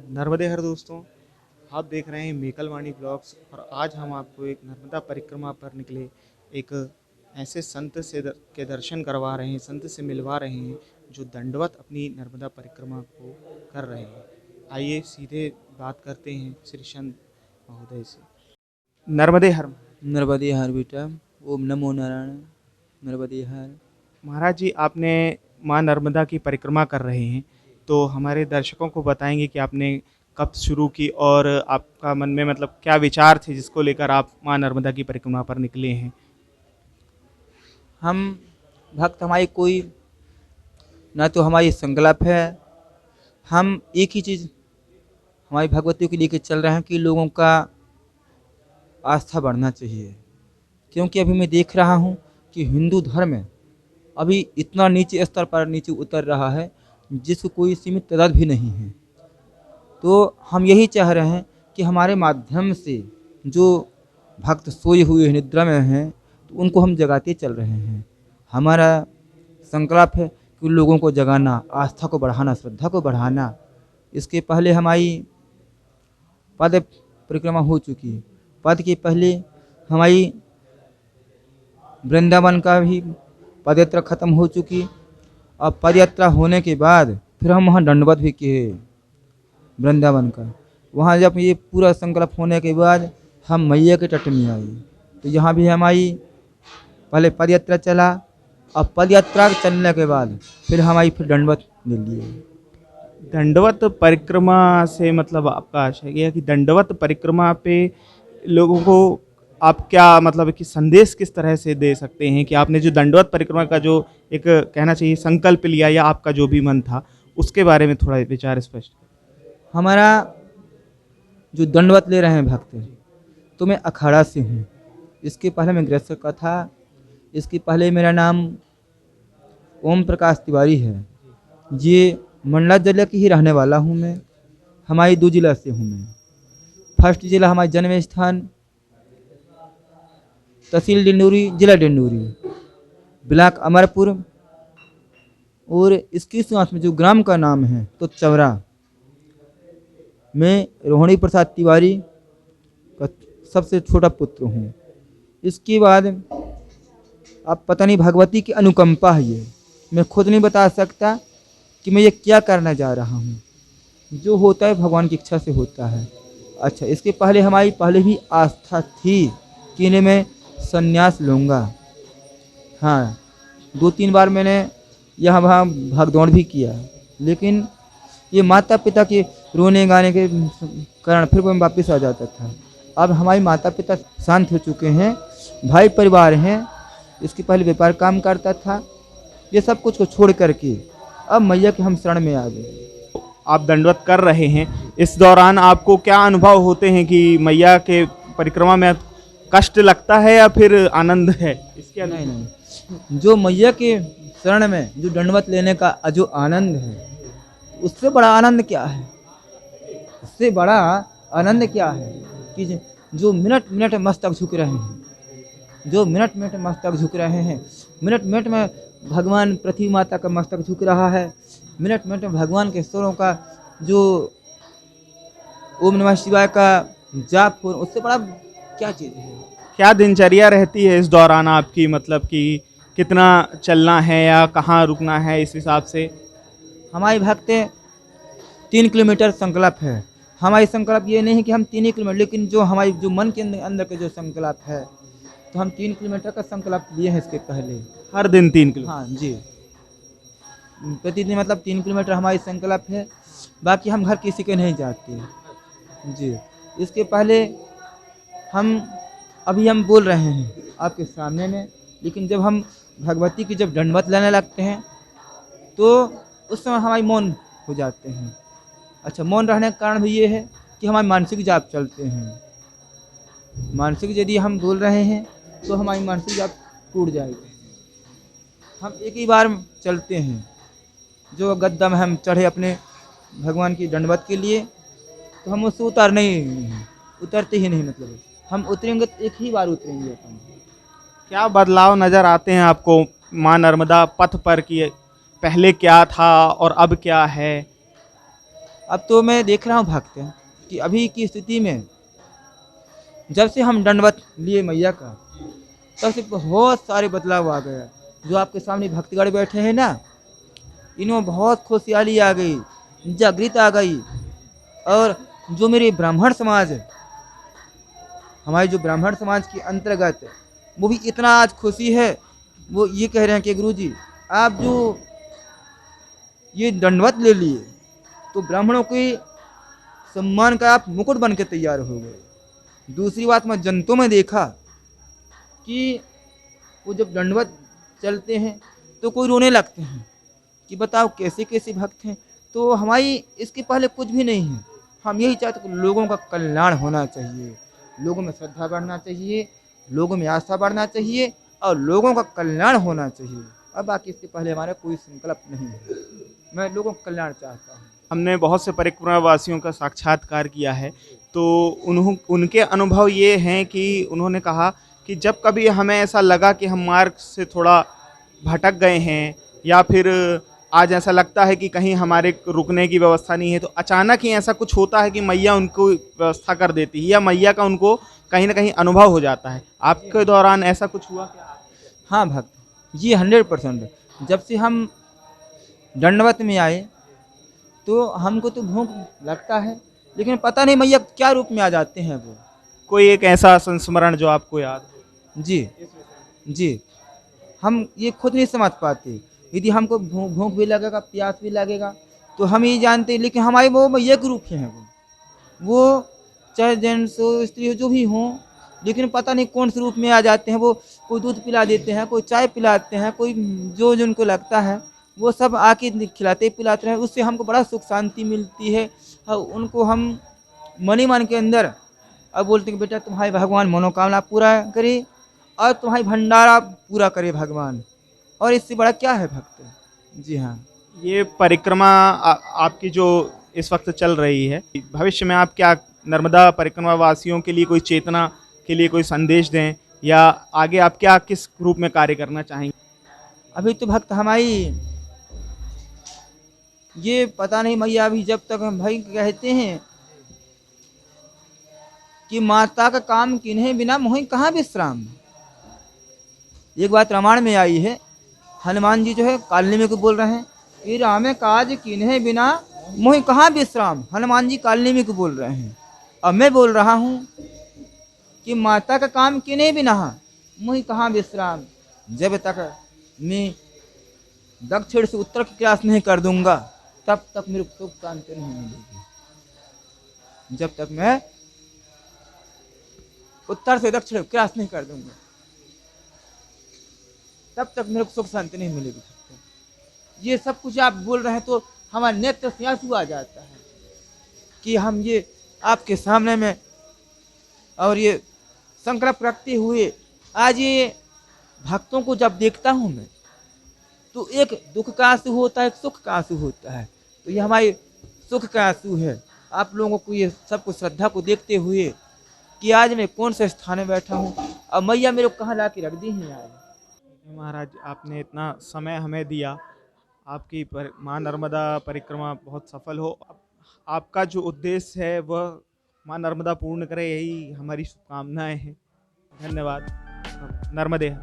नर्मदे हर दोस्तों, आप देख रहे हैं मेकलवाणी ब्लॉग्स और आज हम आपको एक नर्मदा परिक्रमा पर निकले एक ऐसे संत से के दर्शन करवा रहे हैं, संत से मिलवा रहे हैं जो दंडवत अपनी नर्मदा परिक्रमा को कर रहे हैं। आइए सीधे बात करते हैं श्री संत महोदय से। नर्मदे हर नर्मदे हर बेटा। ओम नमो नारायण। नर्मदे हर। महाराज जी, आपने माँ नर्मदा की परिक्रमा कर रहे हैं, तो हमारे दर्शकों को बताएंगे कि आपने कब शुरू की और आपका मन में मतलब क्या विचार थे जिसको लेकर आप माँ नर्मदा की परिक्रमा पर निकले हैं। हम भक्त हमारी कोई ना तो हमारी संकल्प है, हम एक ही चीज़ हमारी भगवती को लेकर चल रहे हैं कि लोगों का आस्था बढ़ना चाहिए। क्योंकि अभी मैं देख रहा हूँ कि हिंदू धर्म अभी इतना नीचे स्तर पर नीचे उतर रहा है जिसको कोई सीमित तादाद भी नहीं है। तो हम यही चाह रहे हैं कि हमारे माध्यम से जो भक्त सोए हुए निद्रा में हैं तो उनको हम जगाते चल रहे हैं। हमारा संकल्प है कि लोगों को जगाना, आस्था को बढ़ाना, श्रद्धा को बढ़ाना। इसके पहले हमारी पद परिक्रमा हो चुकी है। पद के पहले हमारी वृंदावन का भी पदयात्रा खत्म हो चुकी। अब पदयात्रा होने के बाद फिर हम वहाँ दंडवत भी किए वृंदावन का। वहाँ जब ये पूरा संकल्प होने के बाद हम मैया के तट में आए, तो यहाँ भी हमारी पहले पदयात्रा चला। अब पदयात्रा चलने के बाद फिर हमारी फिर दंडवत ले लिए। दंडवत परिक्रमा से मतलब आपका आशय यह है कि दंडवत परिक्रमा पे लोगों को आप क्या मतलब कि संदेश किस तरह से दे सकते हैं कि आपने जो दंडवत परिक्रमा का जो एक कहना चाहिए संकल्प लिया या आपका जो भी मन था उसके बारे में थोड़ा विचार स्पष्ट। हमारा जो दंडवत ले रहे हैं भक्त, तो मैं अखाड़ा से हूँ। इसके पहले मैं गृहस्थ का था। इसके पहले मेरा नाम ओम प्रकाश तिवारी है। ये मंडला जिले की ही रहने वाला हूँ मैं। हमारी 2 जिला से हूँ मैं। फर्स्ट जिला हमारा जन्म स्थान तहसील डिंडोरी, जिला डिंडोरी, ब्लॉक अमरपुर, और इसके साथ में जो ग्राम का नाम है तो चवरा। मैं रोहिणी प्रसाद तिवारी का सबसे छोटा पुत्र हूँ। इसके बाद अब पता नहीं भगवती की अनुकंपा है, ये मैं खुद नहीं बता सकता कि मैं ये क्या करना जा रहा हूँ। जो होता है भगवान की इच्छा से होता है। अच्छा, इसके पहले हमारी पहले भी आस्था थी कि इन्हें मैं संन्यास लूँगा। हाँ, 2-3 बार मैंने यहाँ वहाँ भागदौड़ भी किया, लेकिन ये माता पिता के रोने गाने के कारण फिर मैं वापस आ जाता था। अब हमारे माता पिता शांत हो चुके हैं, भाई परिवार हैं। इसके पहले व्यापार काम करता था। ये सब कुछ को छोड़ करके अब मैया के हम शरण में आ गए। आप दंडवत कर रहे हैं, इस दौरान आपको क्या अनुभव होते हैं कि मैया के परिक्रमा में कष्ट लगता है या फिर आनंद है? इसके नहीं नहीं, जो मैया के शरण में जो दंडवत लेने का जो आनंद है, उससे बड़ा आनंद क्या है? उससे बड़ा आनंद क्या है कि जो मिनट मिनट मस्तक झुक रहे हैं, जो मिनट मिनट मस्तक झुक रहे हैं, मिनट मिनट में भगवान पृथ्वी माता का मस्तक झुक रहा है, मिनट मिनट में भगवान के स्वरों का जो ओम नमः शिवाय का जाप हो, उससे बड़ा क्या चीज़ है? क्या दिनचर्या रहती है इस दौरान आपकी, मतलब कि कितना चलना है या कहाँ रुकना है इस हिसाब से? हमारी भक्त 3 किलोमीटर संकल्प है। हमारी संकल्प ये नहीं है कि हम 3 ही किलोमीटर, लेकिन जो हमारी जो मन के अंदर का जो संकल्प है, तो हम 3 किलोमीटर का संकल्प लिए हैं इसके पहले। हर दिन 3 किलो? हाँ जी, प्रतिदिन मतलब 3 किलोमीटर हमारी संकल्प है। बाकी हम घर किसी के नहीं जाते जी। इसके पहले अभी हम बोल रहे हैं आपके सामने में, लेकिन जब हम भगवती की जब दंडवत लेने लगते हैं तो उस समय हमारी मौन हो जाते हैं। अच्छा, मौन रहने का कारण भी ये है कि हमारे मानसिक जाप चलते हैं। मानसिक यदि हम बोल रहे हैं तो हमारी मानसिक जाप टूट जाएगी। हम एक ही बार चलते हैं। जो गद्दा में हम चढ़े अपने भगवान की दंडवत के लिए, तो हम उससे उतरते ही नहीं। मतलब हम उतरेंगे तो एक ही बार उतरेंगे अपन। क्या बदलाव नज़र आते हैं आपको माँ नर्मदा पथ पर कि पहले क्या था और अब क्या है? अब तो मैं देख रहा हूँ भक्त कि अभी की स्थिति में जब से हम दंडवत लिए मैया का, तब से बहुत सारे बदलाव आ गया। जो आपके सामने भक्तगण बैठे हैं ना, इनमें बहुत खुशहाली आ गई, जागृत आ गई। और जो मेरे ब्राह्मण समाज है, हमारे जो ब्राह्मण समाज के अंतर्गत, वो भी इतना आज खुशी है। वो ये कह रहे हैं कि गुरुजी आप जो ये दंडवत ले लिए, तो ब्राह्मणों के सम्मान का आप मुकुट बन के तैयार हो गए। दूसरी बात, मैं जनतों में देखा कि वो जब दंडवत चलते हैं तो कोई रोने लगते हैं कि बताओ कैसे कैसे भक्त हैं। तो हमारी इसके पहले कुछ भी नहीं है। हम यही चाहते कि लोगों का कल्याण होना चाहिए, लोगों में श्रद्धा बढ़ना चाहिए, लोगों में आस्था बढ़ना चाहिए और लोगों का कल्याण होना चाहिए। अब बाकी इसके पहले हमारा कोई संकल्प नहीं है। मैं लोगों का कल्याण चाहता हूँ। हमने बहुत से परिक्रमा वासियों का साक्षात्कार किया है, तो उनके अनुभव ये हैं कि उन्होंने कहा कि जब कभी हमें ऐसा लगा कि हम मार्ग से थोड़ा भटक गए हैं या फिर आज ऐसा लगता है कि कहीं हमारे रुकने की व्यवस्था नहीं है, तो अचानक ही ऐसा कुछ होता है कि मैया उनको व्यवस्था कर देती है या मैया का उनको कहीं ना कहीं अनुभव हो जाता है। आपके दौरान ऐसा कुछ हुआ क्या? हाँ भक्त, ये 100%। जब से हम दंडवत में आए तो हमको तो भूख लगता है, लेकिन पता नहीं मैया क्या रूप में आ जाते हैं वो। कोई एक ऐसा संस्मरण जो आपको याद हो? जी जी, हम ये खुद नहीं समझ पाते। यदि हमको भूख भी लगेगा, प्यास भी लगेगा, तो हम ये जानते हैं, लेकिन हमारे वो मैया के रूप हैं वो चाहे जेंट्स हो स्त्री हो जो भी हों, लेकिन पता नहीं कौन से रूप में आ जाते हैं वो। कोई दूध पिला देते हैं, कोई चाय पिलाते हैं, कोई जो जिनको लगता है वो सब आके खिलाते पिलाते हैं। उससे हमको बड़ा सुख शांति मिलती है। और उनको हम मन ही मन के अंदर अब बोलते हैं कि बेटा तुम्हारे भगवान मनोकामना पूरा करे और तुम्हारी भंडारा पूरा करे भगवान, और इससे बड़ा क्या है भक्त। जी हाँ। ये परिक्रमा आपकी जो इस वक्त चल रही है, भविष्य में आप क्या नर्मदा परिक्रमा वासियों के लिए कोई चेतना के लिए कोई संदेश दें या आगे आप क्या किस रूप में कार्य करना चाहेंगे? अभी तो भक्त हमारी ये पता नहीं मैया, अभी जब तक हम भाई कहते हैं कि माता का काम किन्हें बिना मोहि कहाँ विश्राम। एक बात रामायण में आई है, हनुमान जी जो है कालनी में को बोल रहे हैं कि रामे काज किन्हें बिना मोहि कहाँ विश्राम। हनुमान जी कालनी में को बोल रहे हैं। अब मैं बोल रहा हूँ कि माता का काम किन्हें बिना मोहि कहाँ विश्राम। जब तक मैं दक्षिण से उत्तर की क्लास नहीं कर दूंगा, तब तक मेरे को सुख शांति नहीं मिलेगी। जब तक मैं उत्तर से दक्षिण क्रॉस नहीं कर दूंगा, तब तक मेरे को सुख शांति नहीं मिलेगी। ये सब कुछ आप बोल रहे हैं तो हमारे नेत्र से आंसू आ जाता है कि हम ये आपके सामने में और ये संकल्प रखते हुए आज ये भक्तों को जब देखता हूँ मैं, तो एक दुख का आंसू होता है, एक सुख का आंसू होता है। तो ये हमारे सुख का आंसू है। आप लोगों को ये सब कुछ श्रद्धा को देखते हुए कि आज मैं कौन से स्थान में बैठा हूँ और मैया मेरे को कहाँ ला के रख दी है आज। महाराज, आपने इतना समय हमें दिया। आपकी माँ नर्मदा परिक्रमा बहुत सफल हो। आपका जो उद्देश्य है वह माँ नर्मदा पूर्ण करे, यही हमारी शुभकामनाएं हैं। धन्यवाद। नर्मदे।